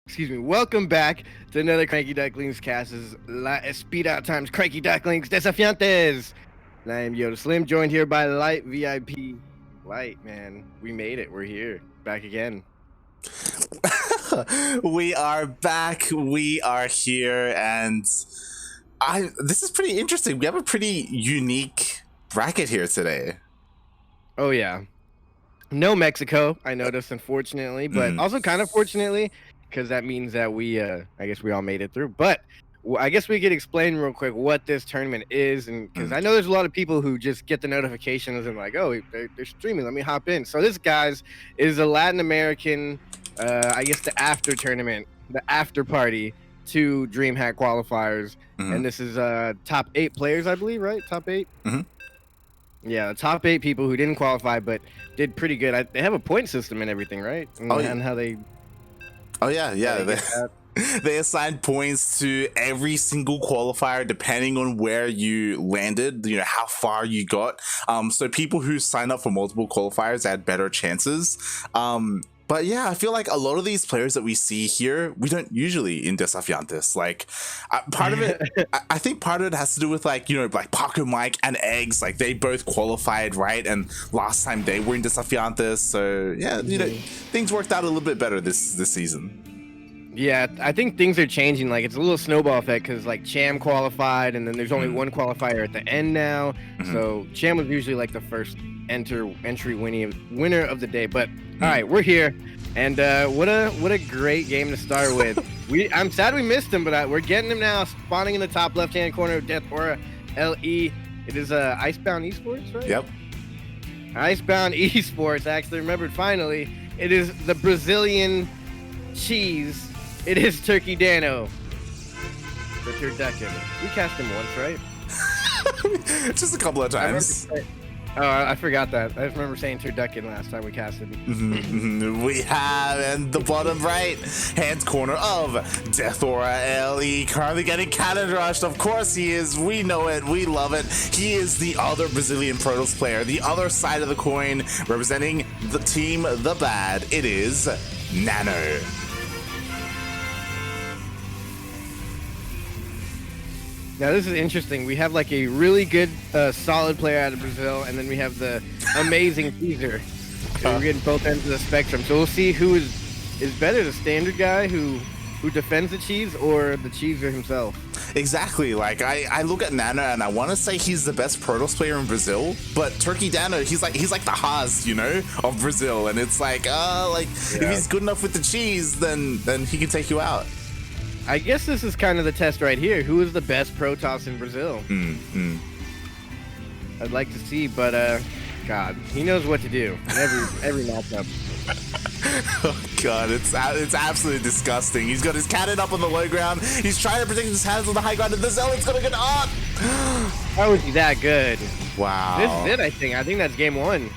excuse me, welcome back to another Cranky Ducklings cast. This is La Espira times Cranky Ducklings Desafiantes. And I am Yoda Slim, joined here by Light VIP. Light, man, we made it. We're here, back again. We are back. We are here, and this is pretty interesting. We have a pretty unique bracket here today. Oh yeah, no Mexico, I noticed, unfortunately, but also kind of fortunately, because that means that I guess we all made it through. But I guess we could explain real quick what this tournament is, and because I know there's a lot of people who just get the notifications and like, oh, they're streaming, let me hop in. So this, guys, is a Latin American, I guess the after tournament, the after party to DreamHack qualifiers, and this is top 8 players, I believe, right? Top 8. Yeah, the top 8 people who didn't qualify but did pretty good. They have a point system and everything, right? And how they. Oh yeah. They assign points to every single qualifier depending on where you landed, you know, how far you got. So people who sign up for multiple qualifiers had better chances. But yeah, I feel like a lot of these players that we see here, we don't usually in Desafiantes. Like, part of it, I think part of it has to do with, like, you know, like Paco, Mike, and Eggs. Like, they both qualified, right? And last time they were in Desafiantes. So yeah, you know, things worked out a little bit better this season. Yeah, I think things are changing. Like, it's a little snowball effect because, like, Cham qualified, and then there's only one qualifier at the end now. So Cham was usually like the first entry winner of the day. But all right, we're here, and what a great game to start with. I'm sad we missed him, but we're getting him now, spawning in the top left-hand corner of Death Aura LE. It is Icebound Esports, right? Yep. Icebound Esports actually remembered finally. It is the Brazilian cheese. It is TurkeyDano. The turducken. We cast him once, right? Just a couple of times. I forgot that. I just remember saying turducken last time we casted. We have in the bottom right hand corner of Death Aura LE, currently getting cannon rushed. Of course he is. We know it. We love it. He is the other Brazilian Protoss player, the other side of the coin, representing the team The Bad. It is nanO. Now this is interesting. We have like a really good, solid player out of Brazil, and then we have the amazing Caesar. We're getting both ends of the spectrum. So we'll see who is better, the standard guy who defends the cheese, or the cheeser himself. Exactly. Like, I look at nanO and I want to say he's the best Protoss player in Brazil, but TurkeyDano, he's like the Haas, you know, of Brazil, and it's like, if he's good enough with the cheese, then he can take you out. I guess this is kind of the test right here. Who is the best Protoss in Brazil? I'd like to see, but God, he knows what to do in every matchup. Oh God, it's absolutely disgusting. He's got his cannon up on the low ground. He's trying to protect his hands on the high ground, and the Zealot's gonna get up. How is he that good? Wow. This is it, I think that's game 1.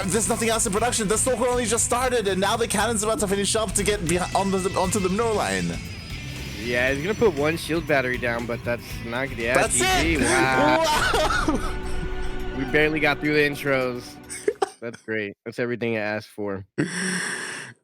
There's nothing else in production. The Stalker only just started, and now the cannon's about to finish up to get onto the manure line. Yeah, he's gonna put one shield battery down, but that's not gonna. Yeah, that's GG. it. Wow. We barely got through the intros. That's great. That's everything I asked for.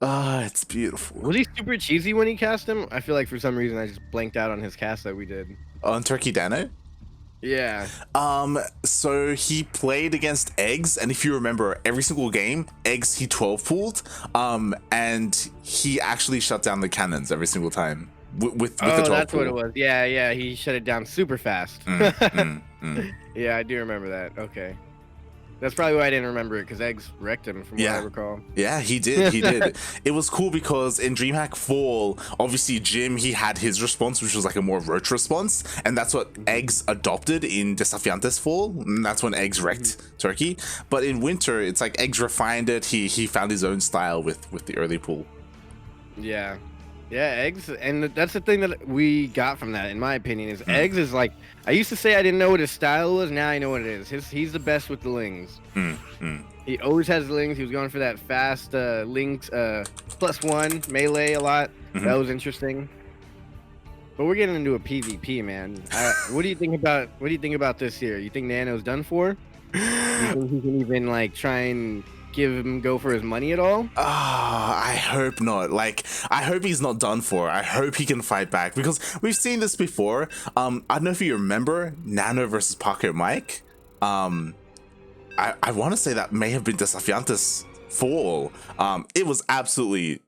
It's beautiful. Was he super cheesy when he cast him? I feel like for some reason I just blanked out on his cast that we did. On TurkeyDano? Yeah. So he played against Eggs, and if you remember, every single game, Eggs he 12 pulled, and he actually shut down the cannons every single time. With the 12 that's pool. what it was. Yeah, he shut it down super fast. Yeah, I do remember that. Okay. That's probably why I didn't remember it, because Eggs wrecked him, from what I recall. Yeah, he did. It was cool because in DreamHack Fall, obviously Jim, he had his response, which was like a more roach response, and that's what Eggs adopted in Desafiantes Fall, and that's when Eggs wrecked Turkey. But in Winter, it's like Eggs refined it. He found his own style with the early pull. Yeah. Yeah, Eggs, and that's the thing that we got from that, in my opinion, is Eggs is like, I used to say I didn't know what his style was, now I know what it is. He's the best with the lings. He always has the lings. He was going for that fast lings, +1 melee a lot. That was interesting. But we're getting into a PvP, man. What do you think about this here? You think nanO's done for? You think he can even like try and give him go for his money at all? I hope not. Like, I hope he's not done for. I hope he can fight back, because we've seen this before. I don't know if you remember nanO versus Pocket Mike. I want to say that may have been Desafiantes fall. It was absolutely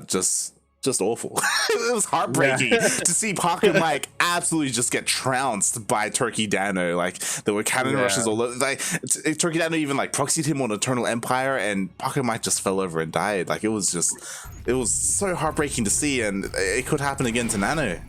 just awful. It was heartbreaking to see Pocket Mike absolutely just get trounced by TurkeyDano. Like, there were cannon rushes all over. Like, TurkeyDano even like proxied him on Eternal Empire, and Pocket Mike just fell over and died. Like, it was so heartbreaking to see, and it could happen again to nanO.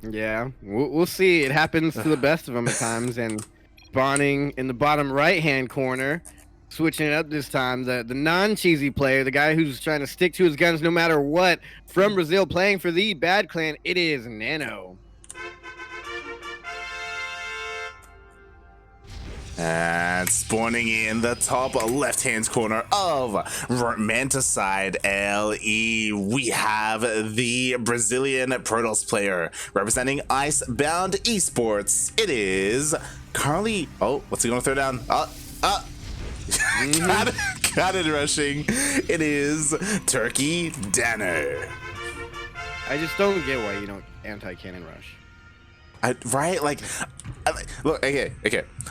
Yeah, we'll see. It happens to the best of them at times, and spawning in the bottom right-hand corner, switching it up this time, the non-cheesy player, the guy who's trying to stick to his guns no matter what, from Brazil, playing for the bad clan, it is nanO. And spawning in the top left-hand corner of Romanticide LE, we have the Brazilian Protoss player representing Icebound Esports. It is currently, oh, what's he gonna throw down? Cannon rushing. It is TurkeyDano. I just don't get why you don't anti-cannon rush. Right? Like, look, okay.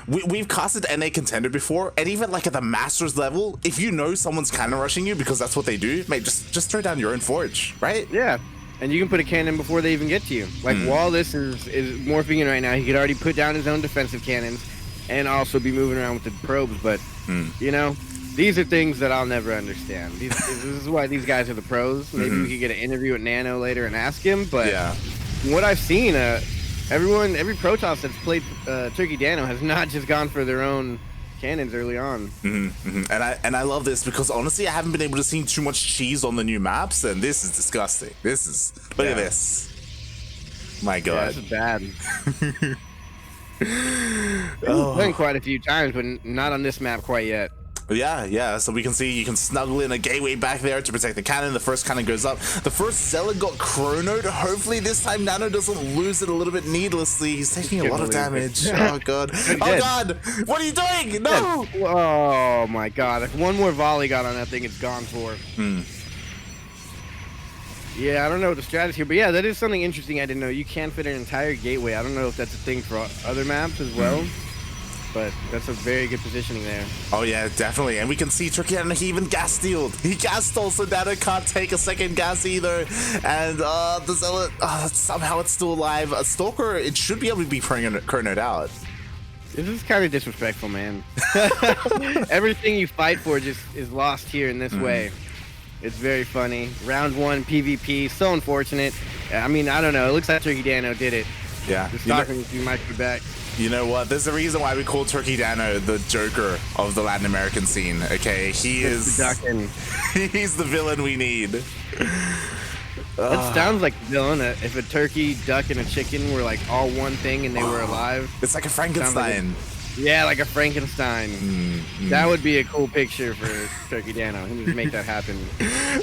We've casted NA Contender before, and even like at the Masters level, if you know someone's cannon rushing you because that's what they do, mate, just throw down your own forge, right? Yeah. And you can put a cannon before they even get to you. Like, Wallace is morphing in right now. He could already put down his own defensive cannons and also be moving around with the probes, but you know, these are things that I'll never understand. This is why these guys are the pros. Maybe we could get an interview with nanO later and ask him, but from what I've seen, every Protoss that's played TurkeyDano has not just gone for their own cannons early on. And I love this, because honestly I haven't been able to see too much cheese on the new maps, and this is disgusting. Look at this. My god. Yeah, this is bad. I've playing quite a few times, but not on this map quite yet. Yeah, so we can see you can snuggle in a gateway back there to protect the cannon. The first cannon goes up. The first Zealot got chronoed. Hopefully this time nanO doesn't lose it a little bit needlessly. He's taking a lot of damage. Oh god. Oh god! What are you doing? No! Oh my god. If one more volley got on that thing, it's gone for. Yeah, I don't know what the strategy here, but yeah, that is something interesting I didn't know. You can fit an entire gateway. I don't know if that's a thing for other maps as well. But that's a very good positioning there. Oh yeah, definitely. And we can see TurkeyDano, he even gas stealed. He gas stole, so nanO can't take a second gas either. And the Zealot, somehow it's still alive. A Stalker, it should be able to be chronoed out. This is kind of disrespectful, man. Everything you fight for just is lost here in this way. It's very funny. Round 1 PvP, so unfortunate. I mean, I don't know. It looks like TurkeyDano did it. Yeah. The Stalker needs to be microed back. You know what? There's a reason why we call TurkeyDano the Joker of the Latin American scene, okay? He's the villain we need. That sounds like a villain. If a turkey, duck, and a chicken were like all one thing and they were alive. It's like a Frankenstein. Yeah, like a Frankenstein. That would be a cool picture for TurkeyDano. He needs to make that happen.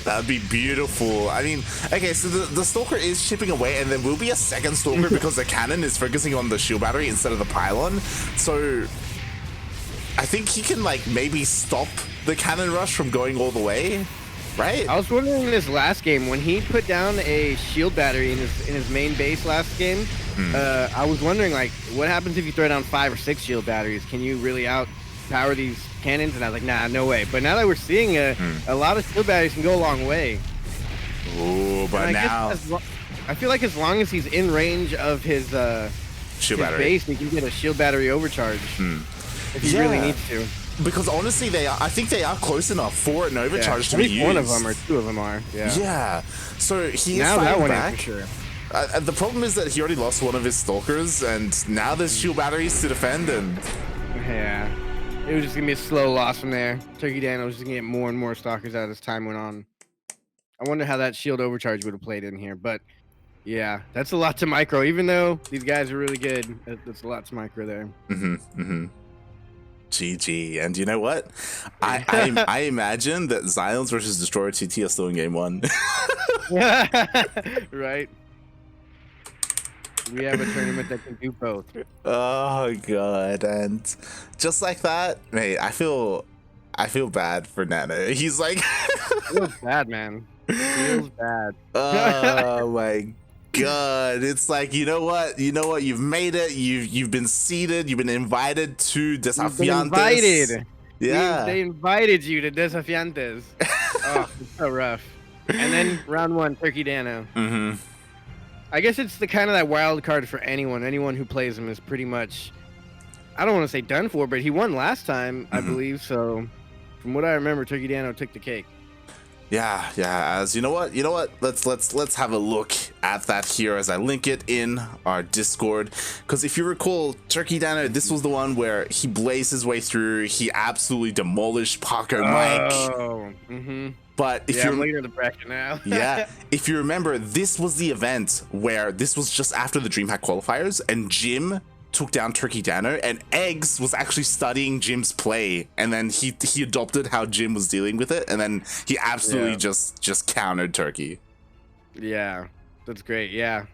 That'd be beautiful. I mean, okay, so the Stalker is chipping away, and there will be a second Stalker because the cannon is focusing on the shield battery instead of the pylon. So I think he can like maybe stop the cannon rush from going all the way, right? I was wondering in this last game when he put down a shield battery in his main base last game. I was wondering, like, what happens if you throw down 5 or 6 shield batteries? Can you really outpower these cannons? And I was like, nah, no way. But now that we're seeing a lot of shield batteries can go a long way. Oh, but now I feel like as long as he's in range of his shield battery base, he can get a shield battery overcharge if he really needs to. Because honestly, I think they are close enough for an overcharge to be used. One of them or 2 of them are. Yeah. So he is now that one back. For sure. The problem is that he already lost one of his Stalkers, and now there's shield batteries to defend, and yeah, it was just gonna be a slow loss from there. TurkeyDano was just gonna get more and more Stalkers as time went on. I wonder how that shield overcharge would have played in here, but yeah, that's a lot to micro. Even though these guys are really good, that's a lot to micro there. GG. And you know what? I imagine that Zions versus Destroyer TT are still in game 1. Right. We have a tournament that can do both. Oh god. And just like that, mate, I feel I feel bad for nanO. He's like, Feels bad, man. Feels bad. oh my god! It's like, you know what? You've made it. You've been seated. You've been invited to Desafiantes. Been invited. Yeah. They invited you to Desafiantes. Oh, it's so rough. And then round 1, TurkeyDano. Mm-hmm. I guess it's the kind of that wild card for anyone. Anyone who plays him is pretty much, I don't want to say done for, but he won last time, I believe. So, from what I remember, TurkeyDano took the cake. Yeah. As you know what, let's have a look at that here as I link it in our Discord. Because if you recall, TurkeyDano, this was the one where he blazed his way through. He absolutely demolished Paco Mike. Oh. But if I'm looking at the bracket now. yeah, if you remember, this was the event where this was just after the DreamHack qualifiers, and Jim took down TurkeyDano, and Eggs was actually studying Jim's play, and then he adopted how Jim was dealing with it, and then he absolutely just countered Turkey. Yeah, that's great. Yeah,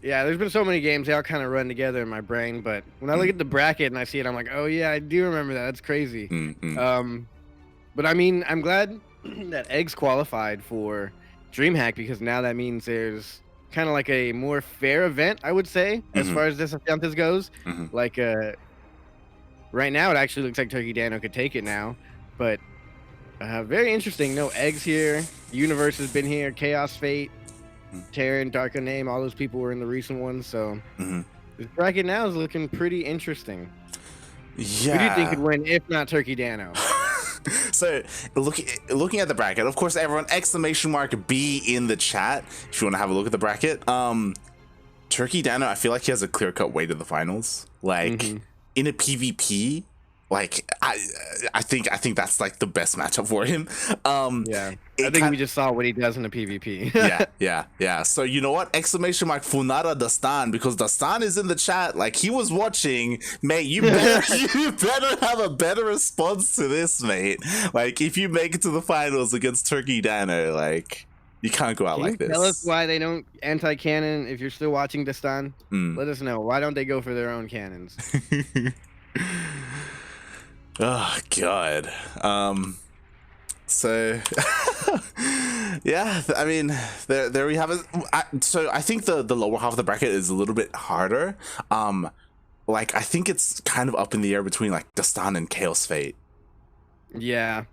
there's been so many games, they all kind of run together in my brain, but when I look at the bracket and I see it, I'm like, oh yeah, I do remember that. That's crazy. But I mean, I'm glad that Eggs qualified for DreamHack, because now that means there's kind of like a more fair event, I would say, as far as Desafiantes goes. Like, right now it actually looks like TurkeyDano could take it now, but very interesting. No Eggs here. Universe has been here. Chaos Fate, Terran, Darker Name, all those people were in the recent ones. So this bracket now is looking pretty interesting. Yeah. Who do you think could win if not TurkeyDano? So looking at the bracket, of course, everyone !B in the chat if you want to have a look at the bracket. TurkeyDano, I feel like he has a clear-cut way to the finals. Like in a PvP, like I think that's like the best matchup for him. Yeah, I think we just saw what he does in the PvP. yeah. So you know what? Funara Dastan, because Dastan is in the chat. Like, he was watching, mate. You better have a better response to this, mate. Like, if you make it to the finals against TurkeyDano, like, you can't go out like this. Tell us why they don't anti-cannon. If you're still watching Dastan, let us know. Why don't they go for their own cannons? Oh god. So yeah, I mean, there we have it. So I think the lower half of the bracket is a little bit harder. Like, I think it's kind of up in the air between like Dastan and Chaos Fate. Yeah,